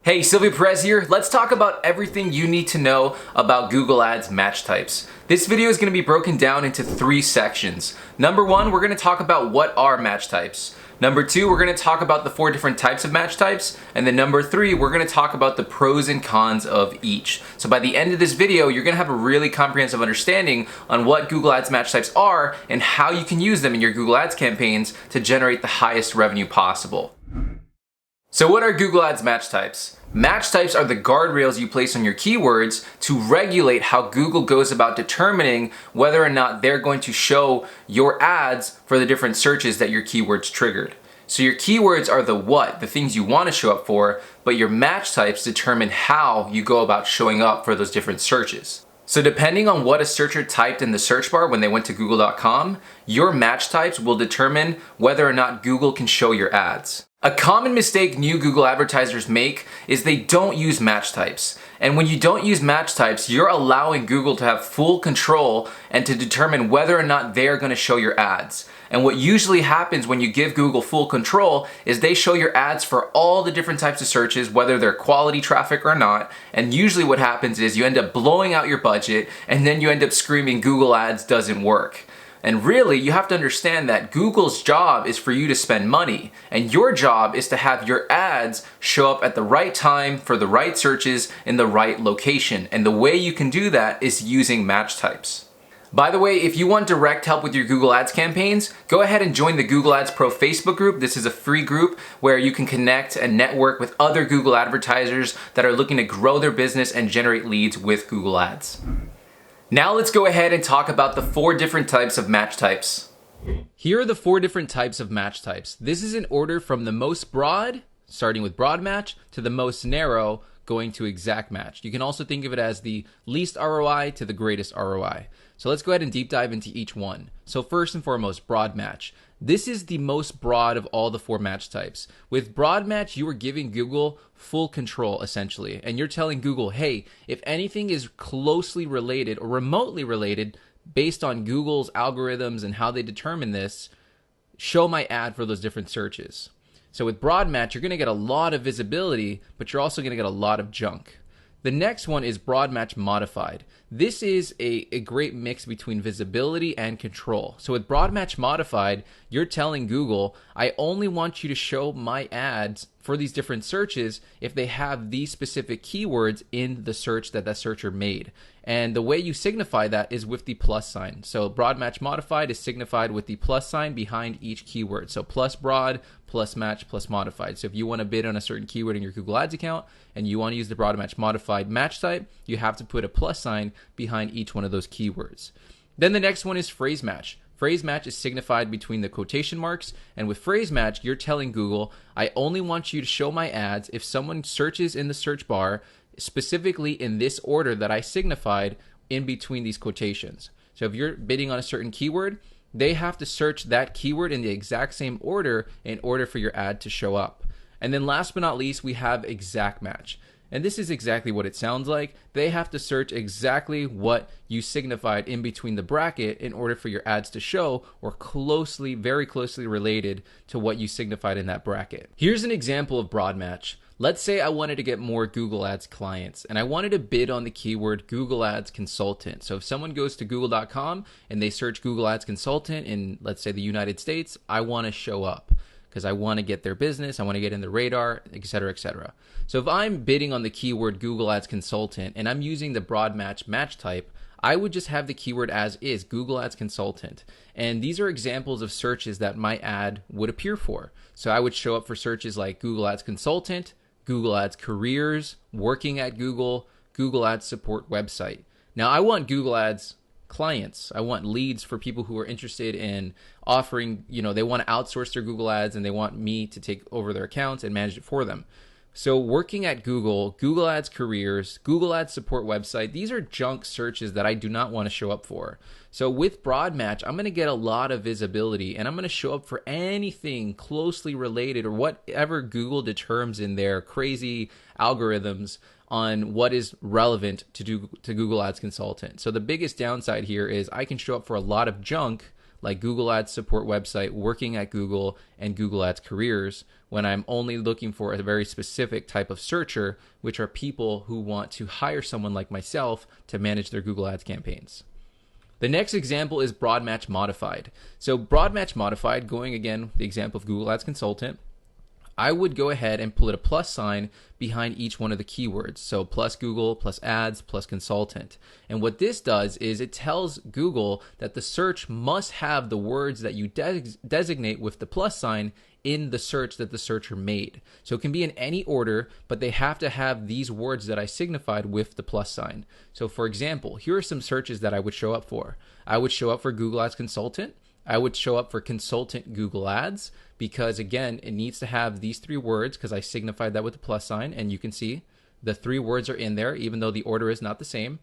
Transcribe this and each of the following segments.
Hey, Sylvia Perez here. Let's talk about everything you need to know about Google Ads match types. This video is going to be broken down into 3 sections. Number 1, we're going to talk about what are match types. Number 2, we're going to talk about the 4 different types of match types. And then number 3, we're going to talk about the pros and cons of each. So by the end of this video, you're going to have a really comprehensive understanding on what Google Ads match types are and how you can use them in your Google Ads campaigns to generate the highest revenue possible. So what are Google Ads match types? Match types are the guardrails you place on your keywords to regulate how Google goes about determining whether or not they're going to show your ads for the different searches that your keywords triggered. So your keywords are the what, the things you want to show up for, but your match types determine how you go about showing up for those different searches. So depending on what a searcher typed in the search bar when they went to google.com, your match types will determine whether or not Google can show your ads. A common mistake new Google advertisers make is they don't use match types. And when you don't use match types, you're allowing Google to have full control and to determine whether or not they're going to show your ads. And what usually happens when you give Google full control is they show your ads for all the different types of searches, whether they're quality traffic or not. And usually what happens is you end up blowing out your budget and then you end up screaming Google Ads doesn't work. And really, you have to understand that Google's job is for you to spend money, and your job is to have your ads show up at the right time for the right searches in the right location. And the way you can do that is using match types. By the way, if you want direct help with your Google Ads campaigns, go ahead and join the Google Ads Pro Facebook group. This is a free group where you can connect and network with other Google advertisers that are looking to grow their business and generate leads with Google Ads. Now let's go ahead and talk about the 4 different types of match types. Here are the 4 different types of match types. This is in order from the most broad, starting with broad match, to the most narrow, going to exact match. You can also think of it as the least ROI to the greatest ROI. So let's go ahead and deep dive into each one. So first and foremost, broad match. This is the most broad of all the 4 match types. With broad match, you are giving Google full control essentially. And you're telling Google, hey, if anything is closely related or remotely related based on Google's algorithms and how they determine this, show my ad for those different searches. So with broad match, you're going to get a lot of visibility, but you're also going to get a lot of junk. The next one is broad match modified. This is a great mix between visibility and control. So with broad match modified, you're telling Google, I only want you to show my ads for these different searches if they have these specific keywords in the search that that searcher made. And the way you signify that is with the plus sign. So broad match modified is signified with the plus sign behind each keyword. So plus broad, plus match, plus modified. So if you want to bid on a certain keyword in your Google Ads account and you want to use the broad match modified match type, you have to put a plus sign behind each one of those keywords. Then the next one is phrase match. Phrase match is signified between the quotation marks, and with phrase match, you're telling Google, I only want you to show my ads if someone searches in the search bar specifically in this order that I signified in between these quotations. So if you're bidding on a certain keyword, they have to search that keyword in the exact same order in order for your ad to show up. And then last but not least, we have exact match. And this is exactly what it sounds like. They have to search exactly what you signified in between the bracket in order for your ads to show, or closely, very closely related to what you signified in that bracket. Here's an example of broad match. Let's say I wanted to get more Google Ads clients and I wanted to bid on the keyword Google Ads Consultant. So if someone goes to google.com and they search Google Ads Consultant in, let's say, the United States, I want to show up because I want to get their business, I want to get in the radar, etc., etc. So if I'm bidding on the keyword Google Ads Consultant and I'm using the broad match match type, I would just have the keyword as is, Google Ads Consultant. And these are examples of searches that my ad would appear for. So I would show up for searches like Google Ads Consultant, Google Ads Careers, Working at Google, Google Ads Support Website. Now I want Google Ads clients. I want leads for people who are interested in offering, they want to outsource their Google Ads and they want me to take over their accounts and manage it for them. So Working at Google, Google Ads Careers, Google Ads Support Website, these are junk searches that I do not want to show up for. So with broad match, I'm going to get a lot of visibility and I'm going to show up for anything closely related or whatever Google determines in their crazy algorithms on what is relevant to Google Ads Consultant. So the biggest downside here is I can show up for a lot of junk like Google Ads support website, working at Google, and Google Ads careers, when I'm only looking for a very specific type of searcher, which are people who want to hire someone like myself to manage their Google Ads campaigns. The next example is broad match modified. So broad match modified, going again, the example of Google Ads Consultant, I would go ahead and put a plus sign behind each one of the keywords. So plus Google, plus ads, plus consultant. And what this does is it tells Google that the search must have the words that you designate with the plus sign in the search that the searcher made. So it can be in any order, but they have to have these words that I signified with the plus sign. So for example, here are some searches that I would show up for. I would show up for Google Ads Consultant. I would show up for Consultant Google Ads, because again, it needs to have these three words because I signified that with the plus sign, and you can see the three words are in there even though the order is not the same.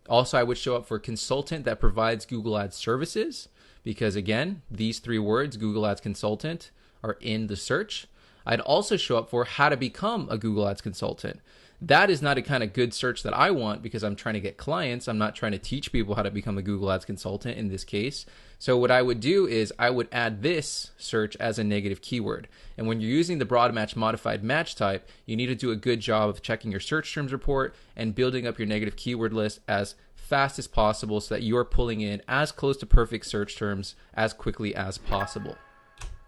Also, I would show up for Consultant that provides Google Ads services, because again, these three words, Google Ads Consultant, are in the search. I'd also show up for how to become a Google Ads Consultant. That is not a kind of good search that I want, because I'm trying to get clients. I'm not trying to teach people how to become a Google Ads Consultant in this case. So what I would do is I would add this search as a negative keyword. And when you're using the broad match modified match type, you need to do a good job of checking your search terms report and building up your negative keyword list as fast as possible so that you're pulling in as close to perfect search terms as quickly as possible.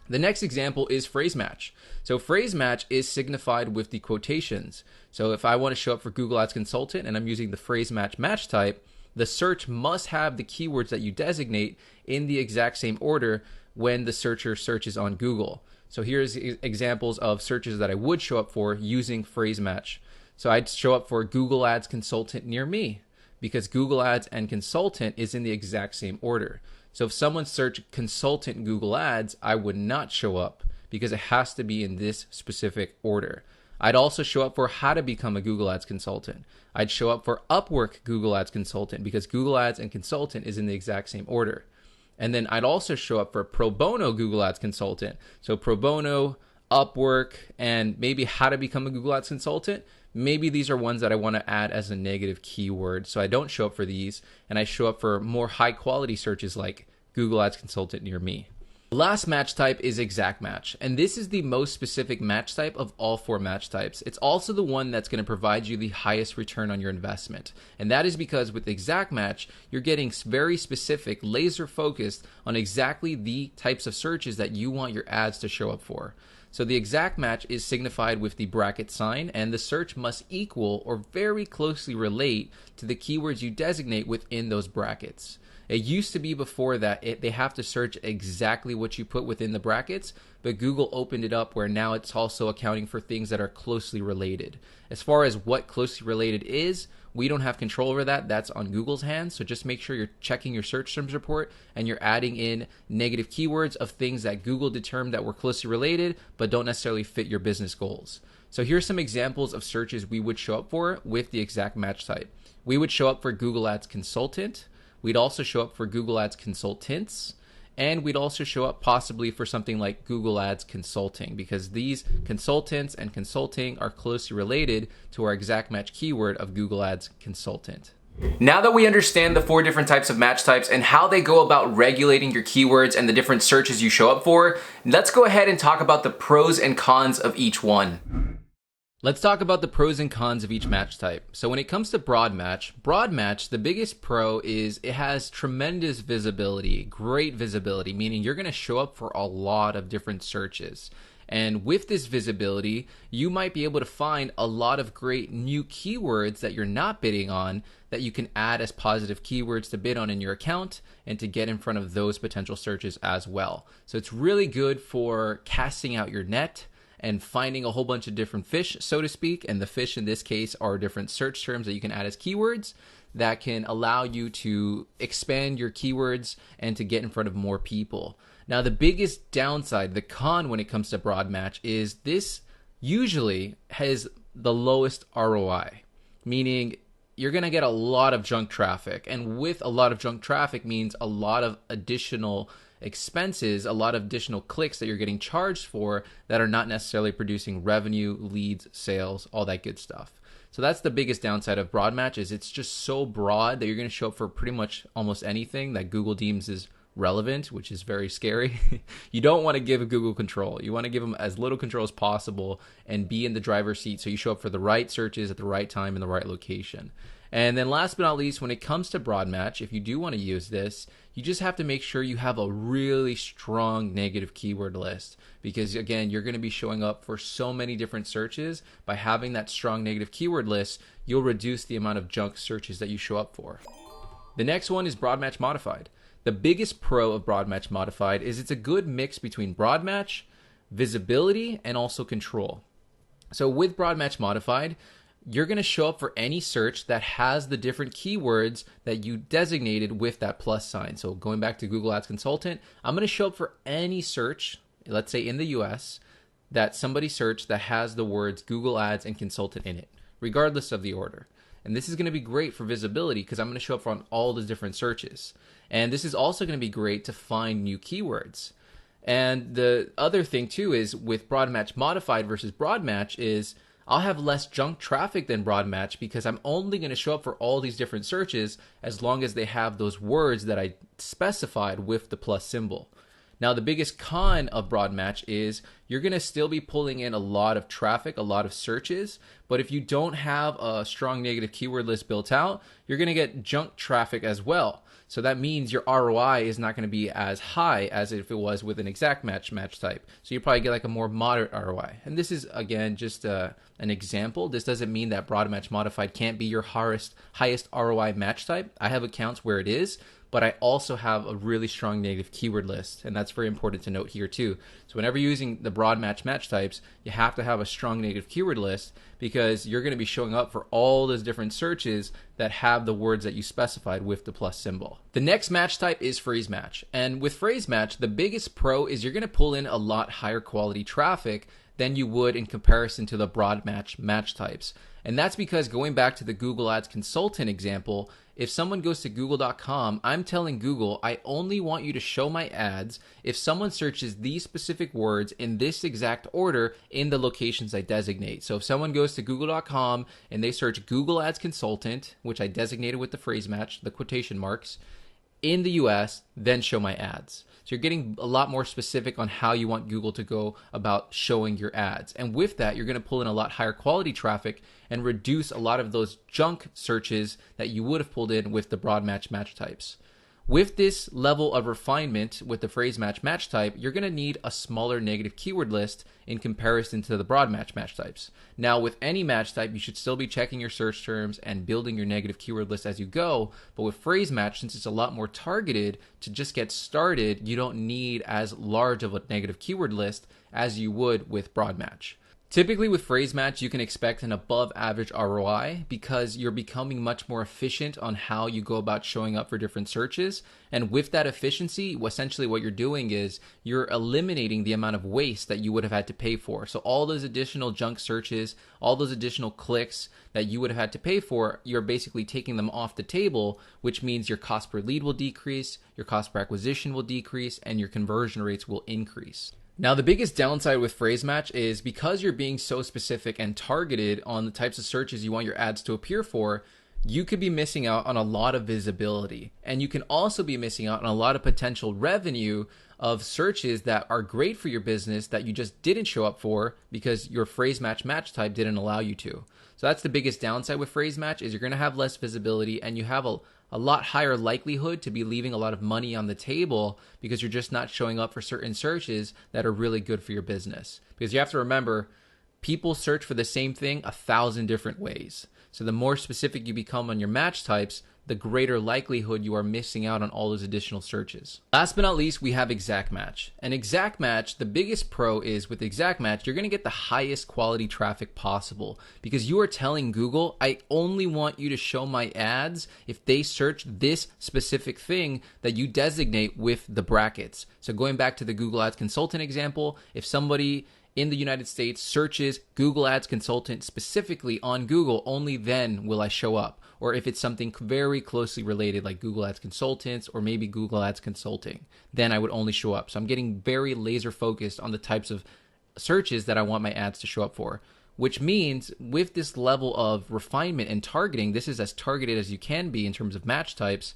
The next example is phrase match. So phrase match is signified with the quotations. So if I want to show up for Google Ads Consultant and I'm using the phrase match match type, the search must have the keywords that you designate in the exact same order when the searcher searches on Google. So here's examples of searches that I would show up for using phrase match. So I'd show up for Google Ads Consultant near me, because Google Ads and Consultant is in the exact same order. So if someone searched Consultant Google Ads, I would not show up because it has to be in this specific order. I'd also show up for how to become a Google Ads Consultant. I'd show up for Upwork Google Ads Consultant because Google Ads and Consultant is in the exact same order. And then I'd also show up for Pro Bono Google Ads Consultant. So Pro Bono, Upwork, and maybe how to become a Google Ads Consultant. Maybe these are ones that I want to add as a negative keyword. So I don't show up for these, and I show up for more high quality searches like Google Ads Consultant near me. The last match type is exact match, and this is the most specific match type of all four match types. It's also the one that's going to provide you the highest return on your investment, and that is because with exact match, you're getting very specific, laser focused on exactly the types of searches that you want your ads to show up for. So the exact match is signified with the bracket sign, and the search must equal or very closely relate to the keywords you designate within those brackets. It used to be before that they have to search exactly what you put within the brackets, but Google opened it up where now it's also accounting for things that are closely related. As far as what closely related is, we don't have control over that. That's on Google's hands. So just make sure you're checking your search terms report and you're adding in negative keywords of things that Google determined that were closely related but don't necessarily fit your business goals. So here's some examples of searches we would show up for with the exact match type. We would show up for Google Ads Consultant. We'd also show up for Google Ads Consultants, and we'd also show up possibly for something like Google Ads Consulting, because these consultants and consulting are closely related to our exact match keyword of Google Ads Consultant. Now that we understand the four different types of match types and how they go about regulating your keywords and the different searches you show up for, let's go ahead and talk about the pros and cons of each one. Let's talk about the pros and cons of each match type. So when it comes to broad match, the biggest pro is it has tremendous visibility, great visibility, meaning you're going to show up for a lot of different searches. And with this visibility, you might be able to find a lot of great new keywords that you're not bidding on that you can add as positive keywords to bid on in your account and to get in front of those potential searches as well. So it's really good for casting out your net and finding a whole bunch of different fish, so to speak. And the fish in this case are different search terms that you can add as keywords that can allow you to expand your keywords and to get in front of more people. Now, the biggest downside, the con when it comes to broad match, is this usually has the lowest ROI, meaning you're going to get a lot of junk traffic. And with a lot of junk traffic means a lot of additional expenses, a lot of additional clicks that you're getting charged for that are not necessarily producing revenue, leads, sales, all that good stuff. So that's the biggest downside of broad match, is it's just so broad that you're going to show up for pretty much almost anything that Google deems is relevant, which is very scary. You don't want to give Google control. You want to give them as little control as possible and be in the driver's seat so you show up for the right searches at the right time in the right location. And then last but not least, when it comes to broad match, if you do want to use this, you just have to make sure you have a really strong negative keyword list, because again, you're going to be showing up for so many different searches. By having that strong negative keyword list, you'll reduce the amount of junk searches that you show up for. The next one is broad match modified. The biggest pro of broad match modified is it's a good mix between broad match, visibility, and also control. So with broad match modified, you're going to show up for any search that has the different keywords that you designated with that plus sign. So going back to Google Ads Consultant, I'm going to show up for any search, let's say in the US, that somebody searched that has the words Google Ads and Consultant in it, regardless of the order. And this is going to be great for visibility because I'm going to show up on all the different searches. And this is also going to be great to find new keywords. And the other thing too is with broad match modified versus broad match is I'll have less junk traffic than broad match because I'm only going to show up for all these different searches as long as they have those words that I specified with the plus symbol. Now, the biggest con of broad match is you're going to still be pulling in a lot of traffic, a lot of searches, but if you don't have a strong negative keyword list built out, you're going to get junk traffic as well. So that means your ROI is not going to be as high as if it was with an exact match type. So you probably get like a more moderate ROI. And this is, again, just an example. This doesn't mean that broad match modified can't be your highest ROI match type. I have accounts where it is, but I also have a really strong negative keyword list, and that's very important to note here too. So whenever you're using the broad match types, you have to have a strong negative keyword list because you're going to be showing up for all those different searches that have the words that you specified with the plus symbol. The next match type is phrase match, and with phrase match, the biggest pro is you're going to pull in a lot higher quality traffic than you would in comparison to the broad match types. And that's because going back to the Google Ads Consultant example, if someone goes to google.com, I'm telling Google, I only want you to show my ads if someone searches these specific words in this exact order in the locations I designate. So if someone goes to google.com and they search Google Ads Consultant, which I designated with the phrase match, the quotation marks, in the US, then show my ads. So you're getting a lot more specific on how you want Google to go about showing your ads. And with that, you're going to pull in a lot higher quality traffic and reduce a lot of those junk searches that you would have pulled in with the broad match types. With this level of refinement with the phrase match type, you're going to need a smaller negative keyword list in comparison to the broad match types. Now, with any match type, you should still be checking your search terms and building your negative keyword list as you go. But with phrase match, since it's a lot more targeted to just get started, you don't need as large of a negative keyword list as you would with broad match. Typically with phrase match, you can expect an above average ROI because you're becoming much more efficient on how you go about showing up for different searches. And with that efficiency, essentially what you're doing is you're eliminating the amount of waste that you would have had to pay for. So all those additional junk searches, all those additional clicks that you would have had to pay for, you're basically taking them off the table, which means your cost per lead will decrease, your cost per acquisition will decrease, and your conversion rates will increase. Now, the biggest downside with phrase match is because you're being so specific and targeted on the types of searches you want your ads to appear for, you could be missing out on a lot of visibility. And you can also be missing out on a lot of potential revenue of searches that are great for your business that you just didn't show up for because your phrase match type didn't allow you to. So that's the biggest downside with phrase match is you're going to have less visibility and you have a lot higher likelihood to be leaving a lot of money on the table because you're just not showing up for certain searches that are really good for your business. Because you have to remember, people search for the same thing 1,000 different ways. So the more specific you become on your match types, the greater likelihood you are missing out on all those additional searches. Last but not least, we have exact match. And exact match, the biggest pro is with exact match, you're going to get the highest quality traffic possible because you are telling Google, I only want you to show my ads if they search this specific thing that you designate with the brackets. So going back to the Google Ads Consultant example, if somebody in the United States searches Google Ads Consultant specifically on Google, only then will I show up. Or if it's something very closely related like Google Ads Consultants or maybe Google Ads Consulting, then I would only show up. So I'm getting very laser focused on the types of searches that I want my ads to show up for, which means with this level of refinement and targeting, this is as targeted as you can be in terms of match types,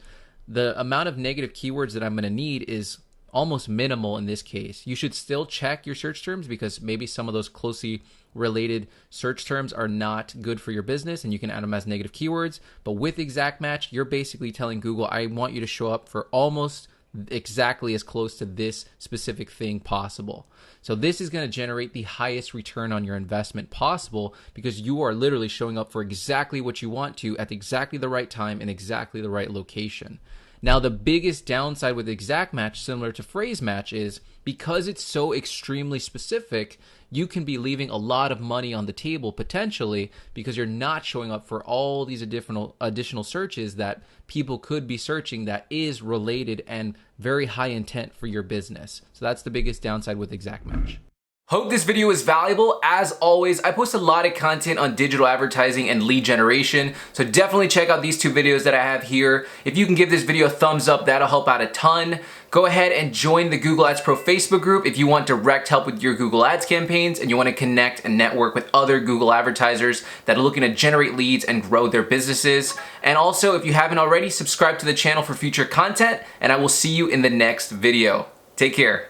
the amount of negative keywords that I'm going to need is almost minimal in this case. You should still check your search terms because maybe some of those closely related search terms are not good for your business and you can add them as negative keywords. But with exact match, you're basically telling Google, I want you to show up for almost exactly as close to this specific thing possible. So this is going to generate the highest return on your investment possible because you are literally showing up for exactly what you want to at exactly the right time in exactly the right location. Now, the biggest downside with exact match, similar to phrase match, is because it's so extremely specific, you can be leaving a lot of money on the table potentially because you're not showing up for all these additional searches that people could be searching that is related and very high intent for your business. So that's the biggest downside with exact match. Hope this video was valuable. As always, I post a lot of content on digital advertising and lead generation, so definitely check out these two videos that I have here. If you can give this video a thumbs up, that'll help out a ton. Go ahead and join the Google Ads Pro Facebook group if you want direct help with your Google Ads campaigns and you want to connect and network with other Google advertisers that are looking to generate leads and grow their businesses. And also, if you haven't already, subscribe to the channel for future content, and I will see you in the next video. Take care.